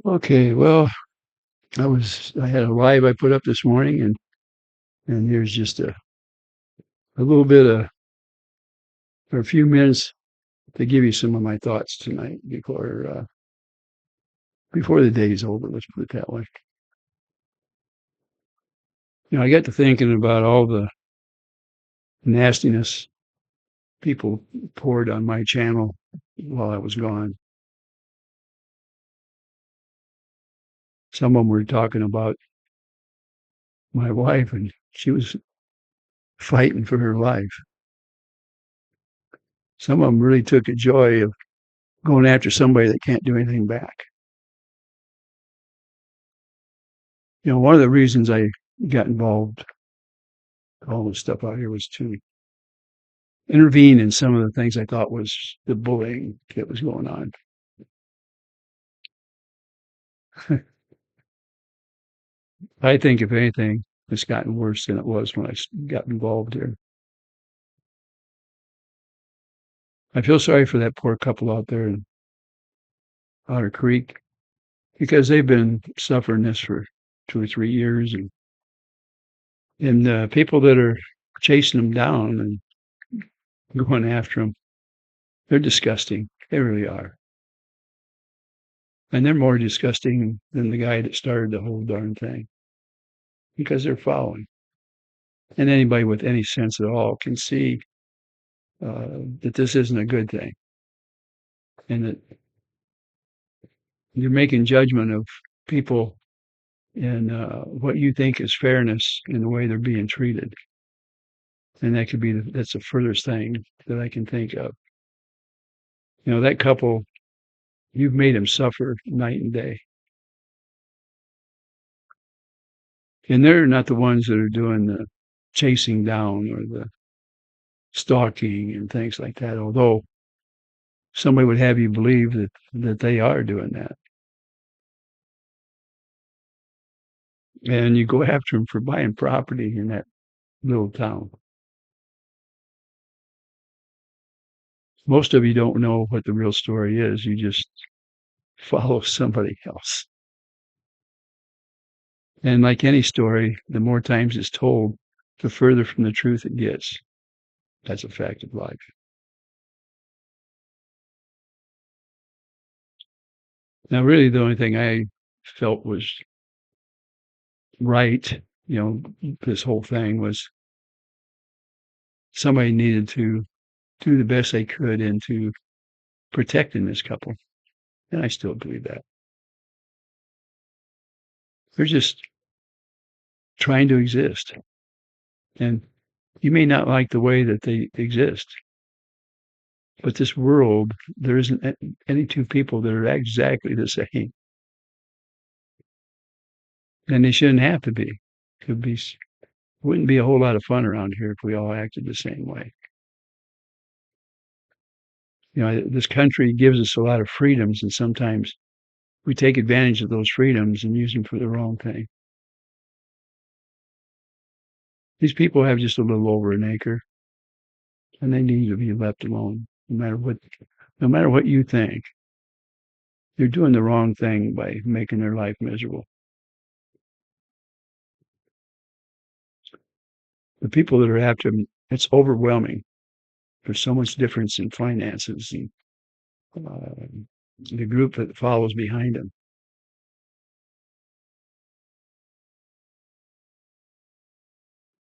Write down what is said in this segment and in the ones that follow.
Okay, well, I had a live I put up this morning, and here's just a little bit of for a few minutes to give you some of my thoughts tonight before the day's over. Let's put it that way. I got to thinking about all the nastiness people poured on my channel while I was gone. Some of them were talking about my wife, and she was fighting for her life. Some of them really took a joy of going after somebody that can't do anything back. One of the reasons I got involved all this stuff out here was to intervene in some of the things I thought was the bullying that was going on. I think, if anything, it's gotten worse than it was when I got involved here. I feel sorry for that poor couple out there in Otter Creek because they've been suffering this for 2 or 3 years, and people that are chasing them down and going after them, they're disgusting. They really are. And they're more disgusting than the guy that started the whole darn thing because they're following. And anybody with any sense at all can see that this isn't a good thing, and that you're making judgment of people and what you think is fairness in the way they're being treated. And that's the furthest thing that I can think of. That couple, you've made them suffer night and day. And they're not the ones that are doing the chasing down or the stalking and things like that, although somebody would have you believe that they are doing that. And you go after them for buying property in that little town. Most of you don't know what the real story is. You just follow somebody else. And like any story, the more times it's told, the further from the truth it gets. That's a fact of life. Now, really, the only thing I felt was right, this whole thing was somebody needed to do the best they could into protecting this couple. And I still believe that. They're just trying to exist. And you may not like the way that they exist, but this world, there isn't any two people that are exactly the same. And they shouldn't have to be. Wouldn't be a whole lot of fun around here if we all acted the same way. This country gives us a lot of freedoms, and sometimes we take advantage of those freedoms and use them for the wrong thing. These people have just a little over an acre, and they need to be left alone, no matter what you think. They're doing the wrong thing by making their life miserable. The people that are after them, it's overwhelming. There's so much difference in finances and uh, the group that follows behind them.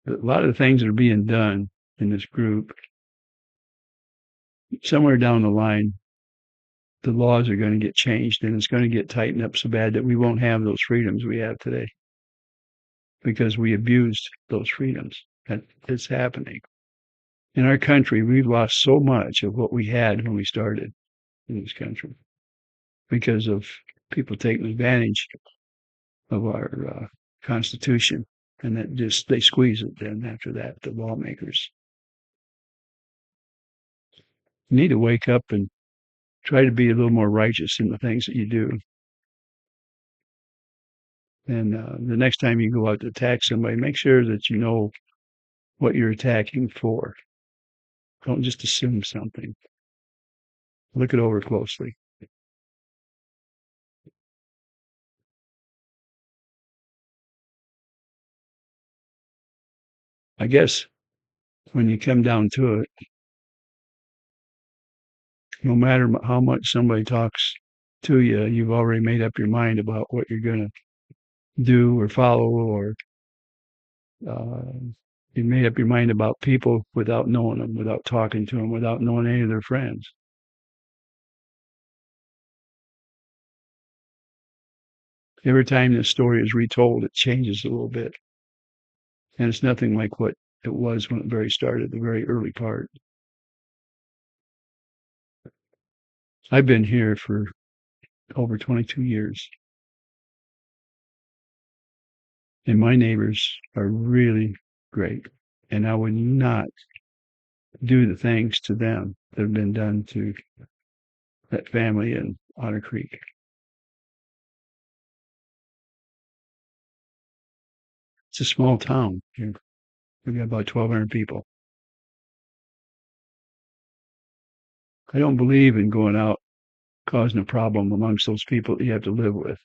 A lot of the things that are being done in this group, somewhere down the line, the laws are going to get changed and it's going to get tightened up so bad that we won't have those freedoms we have today because we abused those freedoms. It's happening. In our country, we've lost so much of what we had when we started in this country because of people taking advantage of our Constitution. And they squeeze it then after that, the lawmakers. You need to wake up and try to be a little more righteous in the things that you do. And the next time you go out to attack somebody, make sure that you know what you're attacking for. Don't just assume something. Look it over closely. I guess when you come down to it, no matter how much somebody talks to you, you've already made up your mind about what you're going to do or follow, or uh, you made up your mind about people without knowing them, without talking to them, without knowing any of their friends. Every time this story is retold, it changes a little bit, and it's nothing like what it was when it very started, the very early part. I've been here for over 22 years, and my neighbors are really great. And I would not do the things to them that have been done to that family in Otter Creek. It's a small town here. We've got about 1,200 people. I don't believe in going out causing a problem amongst those people that you have to live with.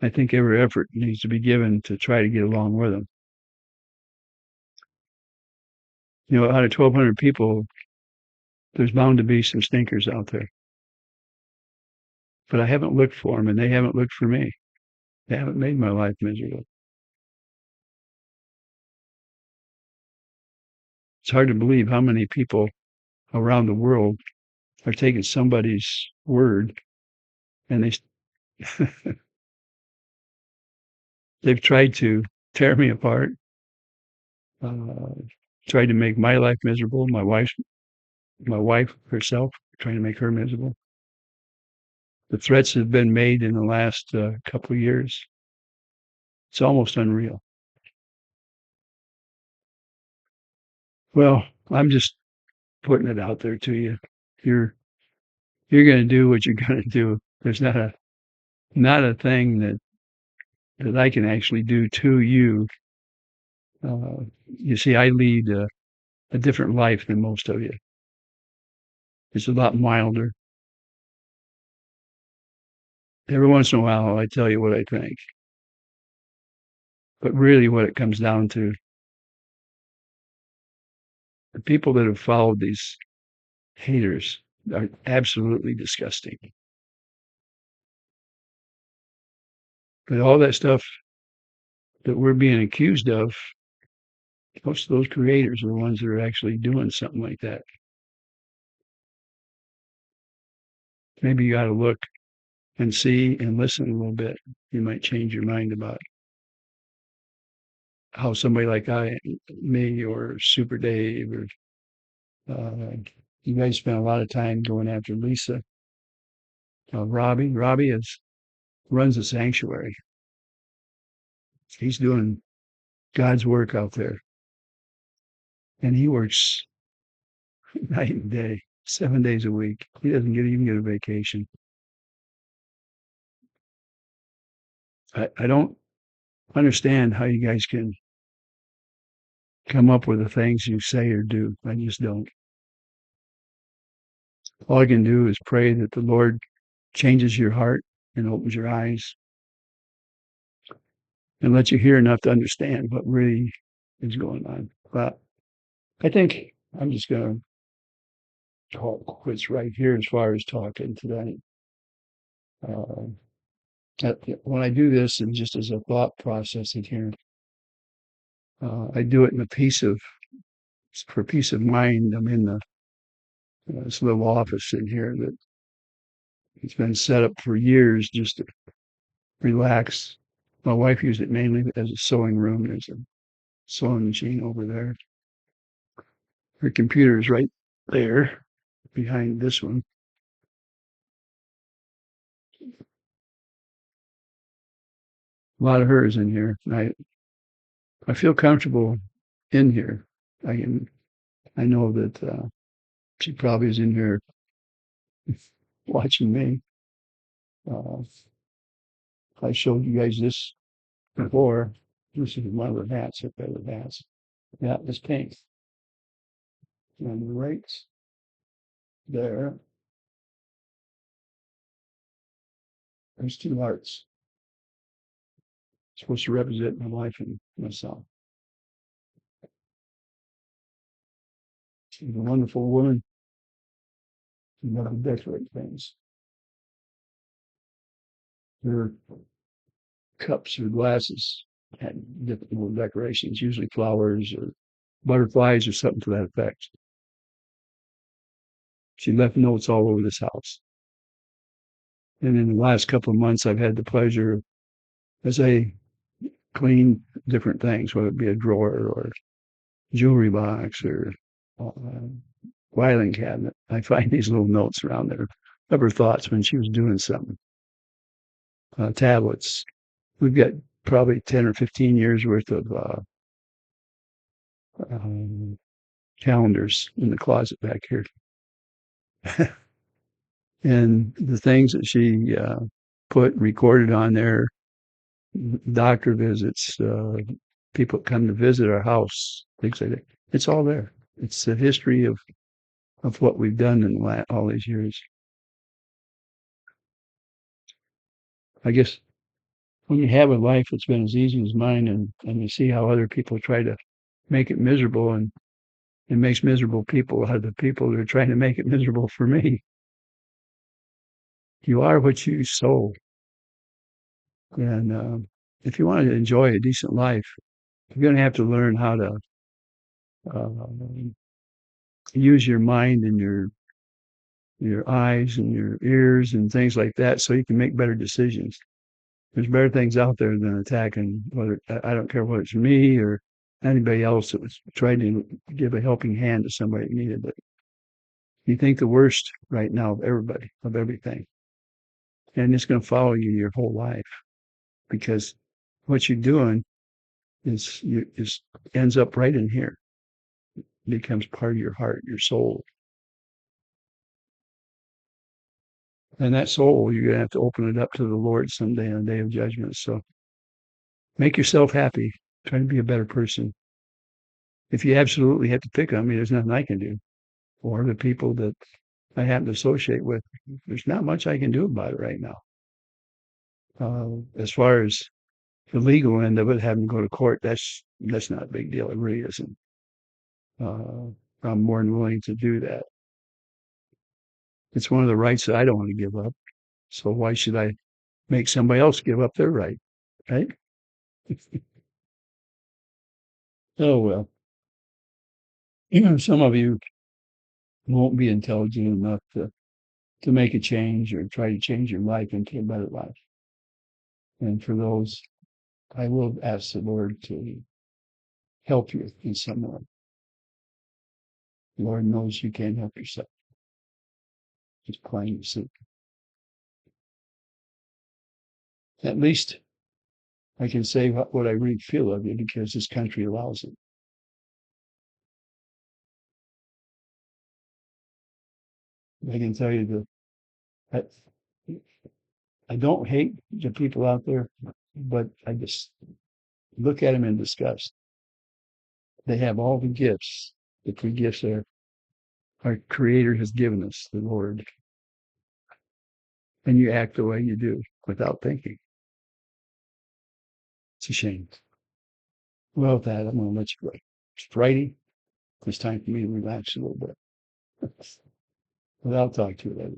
I think every effort needs to be given to try to get along with them. You know, out of 1,200 people, there's bound to be some stinkers out there. But I haven't looked for them, and they haven't looked for me. They haven't made my life miserable. It's hard to believe how many people around the world are taking somebody's word, and they've tried to tear me apart, uh, tried to make my life miserable. My wife herself, trying to make her miserable. The threats have been made in the last couple of years. It's almost unreal. Well, I'm just putting it out there to you. You're you're going to do what you're going to do. There's not a thing that I can actually do to you. You see, I lead a different life than most of you. It's a lot milder. Every once in a while, I tell you what I think, but really, what it comes down to, the people that have followed these haters are absolutely disgusting. But all that stuff that we're being accused of, most of those creators are the ones that are actually doing something like that. Maybe you got to look and see and listen a little bit. You might change your mind about how somebody like me, or Super Dave, or uh, you guys spent a lot of time going after Lisa. Robbie runs a sanctuary. He's doing God's work out there, and he works night and day, 7 days a week. He doesn't even get a vacation. I don't understand how you guys can come up with the things you say or do. I just don't. All I can do is pray that the Lord changes your heart and opens your eyes and lets you hear enough to understand what really is going on. But I think I'm just going to call it quits right here as far as talking tonight. Uh, when I do this, and just as a thought process in here, I do it in a for peace of mind. I'm in this little office in here that it's been set up for years just to relax. My wife used it mainly as a sewing room. There's a sewing machine over there. Her computer is right there behind this one. A lot of hers in here. I feel comfortable in here. I know that she probably is in here watching me. Uh, I showed you guys this before. This is one of her hats, her favorite hats. Yeah, it's pink. And right there, there's two hearts. It's supposed to represent my wife and myself. She's a wonderful woman. She never decorate things. Her cups or glasses had different little decorations, usually flowers or butterflies or something to that effect. She left notes all over this house. And in the last couple of months, I've had the pleasure, as I clean different things, whether it be a drawer or jewelry box or filing cabinet, I find these little notes around there of her thoughts when she was doing something. Tablets. We've got probably 10 or 15 years worth of um, calendars in the closet back here. And the things that she put recorded on there, doctor visits, people come to visit our house, things like that. It's all there. It's the history of what we've done in all these years. I guess when you have a life that's been as easy as mine and you see how other people try to make it miserable and it makes miserable people out of the people that are trying to make it miserable for me. You are what you sow. And if you want to enjoy a decent life, you're going to have to learn how to uh, use your mind and your eyes and your ears and things like that so you can make better decisions. There's better things out there than attacking whether I don't care whether it's me or anybody else that was trying to give a helping hand to somebody that needed it. You think the worst right now of everybody, of everything. And it's going to follow you your whole life because what you're doing is ends up right in here. It becomes part of your heart, your soul. And that soul, you're going to have to open it up to the Lord someday on the day of judgment. So make yourself happy. Try to be a better person. If you absolutely have to pick on me, there's nothing I can do. Or the people that I happen to associate with, there's not much I can do about it right now. As far as the legal end of it, having to go to court, that's not a big deal. It really isn't. Uh, I'm more than willing to do that. It's one of the rights that I don't want to give up. So why should I make somebody else give up their right? Right? Oh well. Some of you won't be intelligent enough to make a change or try to change your life into a better life. And for those, I will ask the Lord to help you in some way. The Lord knows you can't help yourself. It's plain to see. At least I can say what I really feel of you because this country allows it. I can tell you that I don't hate the people out there, but I just look at them in disgust. They have all the gifts, the free gifts that our Creator has given us, the Lord, and you act the way you do without thinking. It's a shame. Well, with that, I'm going to let you go. It's Friday. It's time for me to relax a little bit. But I'll talk to you later.